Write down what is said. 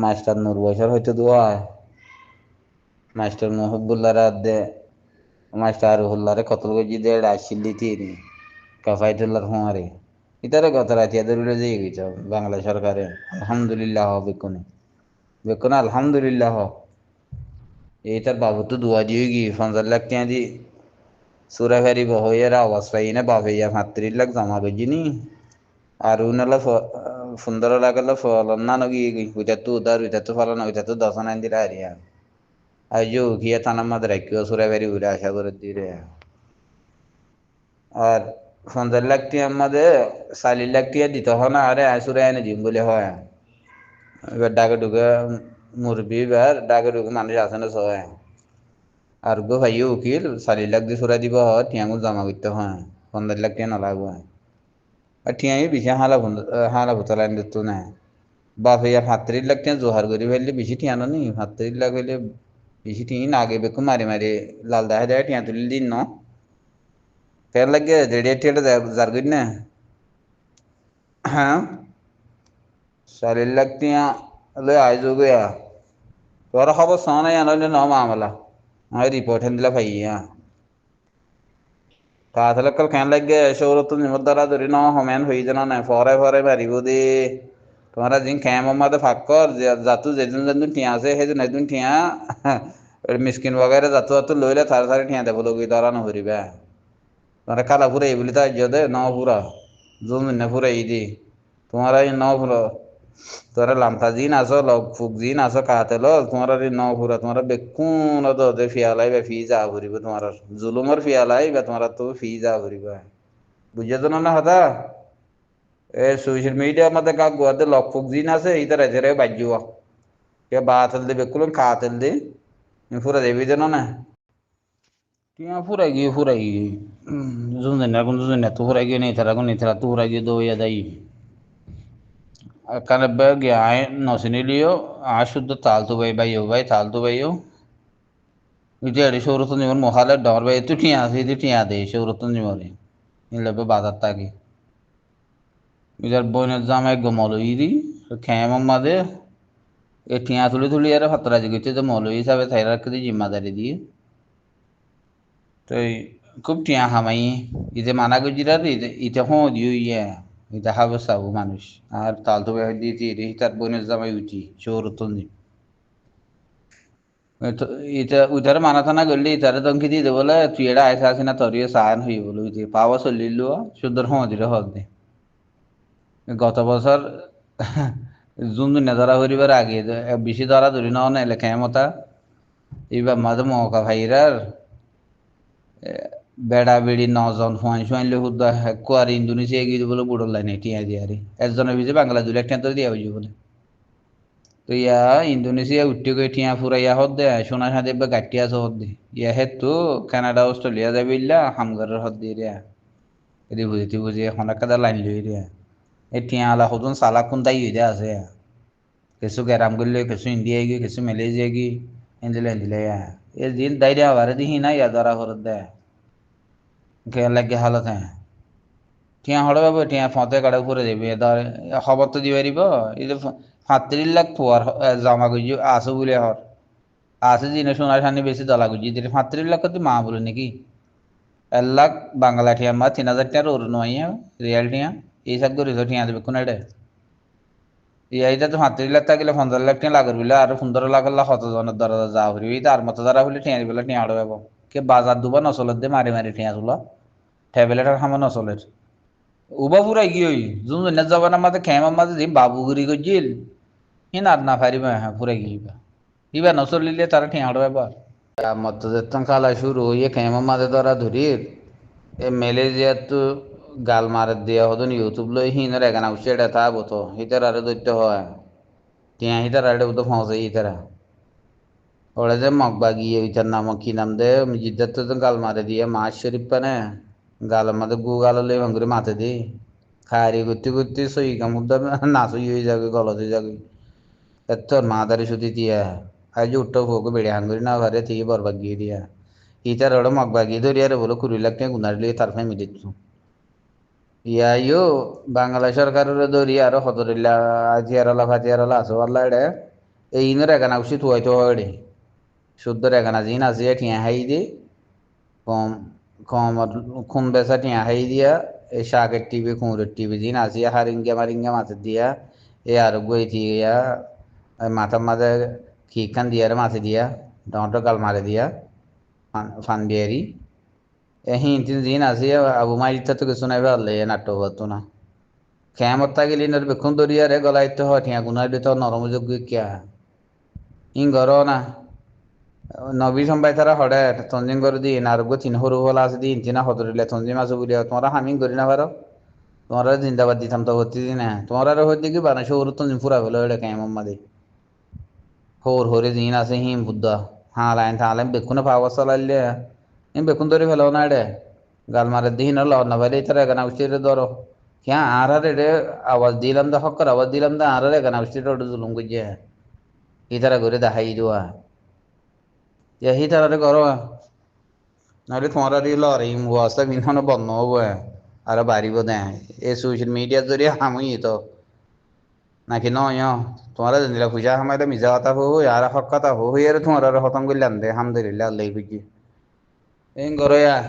master নূর বছর হয়তো দোয়া মাস্টার মহবুল্লারা দে মাস্টার হুল্লারে কতল গজি দে আসিলি তিরি কাফাইতুল্লার হুঁয়ারে ইতারে গত রাতি দরুলে দিয়ে গেছ বাংলা সরকারে আলহামদুলিল্লাহ বেকুনে বেকুনে আলহামদুলিল্লাহ এইটার বাবু তো দোয়া দিয়ে গিয়ে 50 লাখ টাকা দি সুরা ফেরি বহইয়ের আওয়াজ পাই না বাপে 35 লাখ জমা করছিনি আর উনালা সুন্দর লাগলো ফলন না নগি ওইটা তো উদার ওইটা তো ফলন ওইটা তো দশন আন দিলা হারিয়া আইজো গিয়ে থানার মধ্যে রাখিও সুরা ফেরি উড়ে আশা করে দিলে আর 50 লাখ টিয়ার মধ্যে 40 লাখ টিয়া দিতে হয় না আরে সুরা এনে দিম বলে হয় এবার ডাকে ঢুকে মুরবি এবার ডাকে ঢুকে মানুষ আসে না সবাই আর গো ভাইও উকিল 40 লাখ দিয়ে সুরা দিব হয় টিয়াঙ্গু জমা করতে হয় 15 লাখ টিয়া নালাগো আর টিয়াই বেশি হালা ভুতলা আনি দিত না বাপ হইয়া 35 লাখ টিয়া জোহার করি ফেললে বেশি টিয়া নি 35 লাখ হইলে বেশি টিয়া আগে বেকু মারি মারি লাল দেখা যায় টিয়া তুলি দিন ন ফের লাগে রেডিয়া টিয়াটা যার করি না হ্যাঁ 40 লাখ টিয়া লই আইজ গয়া তোর খবর শোনা আনলে ন মামলা আমি রিপোর্ট হেন দিলা ভাইয়া কাতলকল কেন লাগে সৌরত নিমদ্দারা ধরি ন হমেন হই যেন না ফরে ফরে মারিব দে তোমরা যিন খেম মাদে ফাঁকর জাতু যেদিন যেদিন ঠিয়া আছে সেইদিন একদিন ঠিয়া মিসকিন বগাইরে জাতু জাতু লইলে থারে থারে ঠিয়া দেব লগি ধরা নহরিবা তোমরা কালা ফুরে এই বলি তো আজ দে ন পুরা জুম না ফুরে এই দি তোমার এই ন ফুরা তোরা লামতা জিন আছো লগ ফুক জিন আছো কাতে লল তোমার এই ন ফুরা তোমার বেকুন দে ফিয়ালাই বা ফি যা ভরিব তোমার জুলুমর ফিয়ালাই বা তোমার তো ফি যা ভরিব বুঝে তো না হতা এ সোশ্যাল মিডিয়া মধ্যে কাক গোয়াতে লক ফুক জিন আছে ইতার এজেরে বাজ্যুয়া কে বাতল দে বেকুলন কাতেল দে ফুরা দেবি যেন না টিয়া ফুরাই গিয়ে জুন না কোন জুন না তো ফুরাই গিয়ে নেই তারা তো ফুরাই গিয়ে দো ইয়া যাই কানে বে गया है नौसिनी लियो आज शुद्ध तालतू भाई तालतू भाई हो इते अड़ी शौरत निमर मोहाले डर भाई तू टिया दे शौरत निमरे इन लबे बादर ताकी इधर बोने जामे गमलो इरी खेम मादे ए टिया थुली थुली यार खतरा जगते तो मौलवी साहब थायरा कदी जिम्मेदारी दी तो खूब टिया हामाई इते माना गुजरात इते हो दियो ये इते हाबे साबु मानुष আর তালতো ভাই দিয়েছি রেহিতার বোনের জামাই উঠি চৌরতন্দি এটা উইটারে মানা টানা করলে ইতারে দমকি দিয়ে বলে তুই এটা আইসা আসি না তোর সায়ন হই বলে উইতে পাওয়া চলিল সুন্দর সমাধিরে হদ দে গত বছর জুন দুনিয়া ধরা করিবার আগে বেশি ধরা ধরি না এলে খেমতা এইবার মাঝে মৌকা ভাইরার বেড়া বেড়ি 9 জন ফুয়াইলে হুদা কুয়ারি ইন্দোনেশিয়া গিয়ে বলে বুড়ো লাইনে টিয়া দিয়ারি একজনের ভিজে বাংলা 2 লাখ টাকা দিয়া হইছে বলে তো ইয়া ইন্দোনেশিয়া উঠতে গিয়ে টিয়া ফুরাইয়া হদ দে সোনা সাদে বা গাঠি আছে হদ দে ইয়া হেতু কানাডা অস্ট্রেলিয়া যাবে ইল্লা হামগারের হদ দিয়ে রিয়া এদি বুঝিতে বুঝি এখন একটা লাইন লই রিয়া এই টিয়া আলা হদুন সালা কোন তাই হইতে আছে কিছু গ্যারাম করলে কিছু ইন্ডিয়া গিয়ে কিছু মালয়েশিয়া গিয়ে এন্দিলে এ দিন দাই দেওয়া বারে দিহি না ইয়া ধরা করত দে কে লাগে হালত হ্যাঁ টিয়া হড়ে পাবো টিয়া ফতে কাড়ে ঘুরে দেবে ধর খবর তো দিয়ে পারিব এই যে 35 লাখ ফুয়ার জমা গুজি আসো বলে হর আছে জিনে সোনার সামনে বেশি দলা গুজি দিলে 35 লাখ তুই মা বলে নাকি 1 লাখ বাংলা টিয়া মা 3,000 টাকার ওর নয় রিয়াল টিয়া এই সব করে টিয়া দেবে কোন এডে এইটা তো 35 লাখ থাকলে 15 লাখ টিয়া লাগর বলে আর 15 লাখ কতজনের দরা যা হইবি তার মতো যারা হলে টিয়া দিবে টিয়া আড়ে পাবো কে বাজার দুবা নচলত দে মারি মারি টিয়া তুলা ট্যাবলেটের খামা নচলের উবা পুরাই কি হই জুন জন্য যাবার মাঝে খেমার মাঝে যে বাবুগিরি করছিল হিন আর না পারিবা হ্যাঁ পুরাই গিয়েবা ইবা নচলিলে তারা ঠিয়া হাঁটবে মত যেতাম খালা শুরু হইয়ে খেমার মাঝে ধরা ধরি এ মেলেজিয়া তো গাল মারে দিয়া হদন ইউটিউব লই হিনের এখানে উঠছে তা বতো হিতার আরে দৈত্য হয় টিয়া হিতার আরে বতো ফসে হিতারা ওরা যে মগবা গিয়ে ওইটার নাম কি নাম দে জিদ্দার তো গাল মারে দিয়ে মাছ শরীফ পানে গালের মধ্যে গু গাল লই ভাঙ্গুরে মাথে দি খারি করতে করতে সই কামুদ্দা না সই হয়ে যাবে গলত হয়ে যাবে এত মাদারি সুতি দিয়া আজ উঠো ভোগ বেড়ে হাঙ্গুরি না ঘরে থেকে বরবাদ গিয়ে দিয়া ইটার ওরা মগবা গিয়ে ধরিয়ারে বলো 20 লাখ টাকা গুনার লিয়ে তার ফাই মিলিত ইয়াইও বাংলা সরকারের ধরি আরো হদরিল্লা আজিয়ারলা ফাজিয়ারলা আসো আল্লাহ এড়ে এই ইনর এগানা উচিত হয়তো হয় শুদ্ধ এগানা জিন আছে ঠিয়া হাই দি কম কম খুন বেসা ঠিয়া হাই দিয়া এই শাকের টিভি কুমড়ের টিভি জিন আসিয়া হারিঙ্গা মারিঙ্গা মাছের দিয়া এ আর গই দিয়া মাথার মাঝে খিখান দিয়া মাছে দিয়া ডর গাল মারে দিয়া ফান দিয়ারি হিন তিন জিন আসিয়া আবু মাইরিতা তো কিছু নাই ভালো নাটক হতো না খেমত থাকিলে বেক্ষণ দরিয়ারে গলাইতে হয় ঠিয়া গুনার ভিতর নরম যোগ্য কিয়া ইন ঘর না নবী সম্বাই তারা হড়ে তঞ্জিম করে দিন আর তিন সরু হল আছে দিন তিনা হদরিলে তঞ্জিম আছে বলিয়া তোমরা হামিং করি না পারো তোমরা জিন্দাবাদ দিতাম তো ভর্তি দিন হ্যাঁ তোমরা হইতে কি বানা সৌর তঞ্জিম ফুরা হলো এটা কেমন মাদি হোর হরে জিন আছে হিম বুদ্ধ হালাইন থালাইন বেক্ষণে পাওয়া চালাইলে ইন বেক্ষণ ধরে ফেলো না এডে গাল মারে দিন হলো না ভাই তারা এখানে উচিত ধরো হ্যাঁ আর রে আওয়াজ দিলাম দা হক্কর আওয়াজ দিলাম দা আর এখানে উচিত জুলুম করছে ইতারা করে দেখাই দেওয়া यही तरह करो नाले तुम्हारा रील आ रही वास्तव इन्होंने बंद हुआ है अरे बारी बताएं ये सोशल मीडिया जरिए हम ही तो ना कि नो यो तुम्हारा जिंदगी खुशा हमारे मिजा आता हो यार हक का हो यार तुम्हारा खत्म कर लेंदे हम दे ले ले कुछ इन करो यार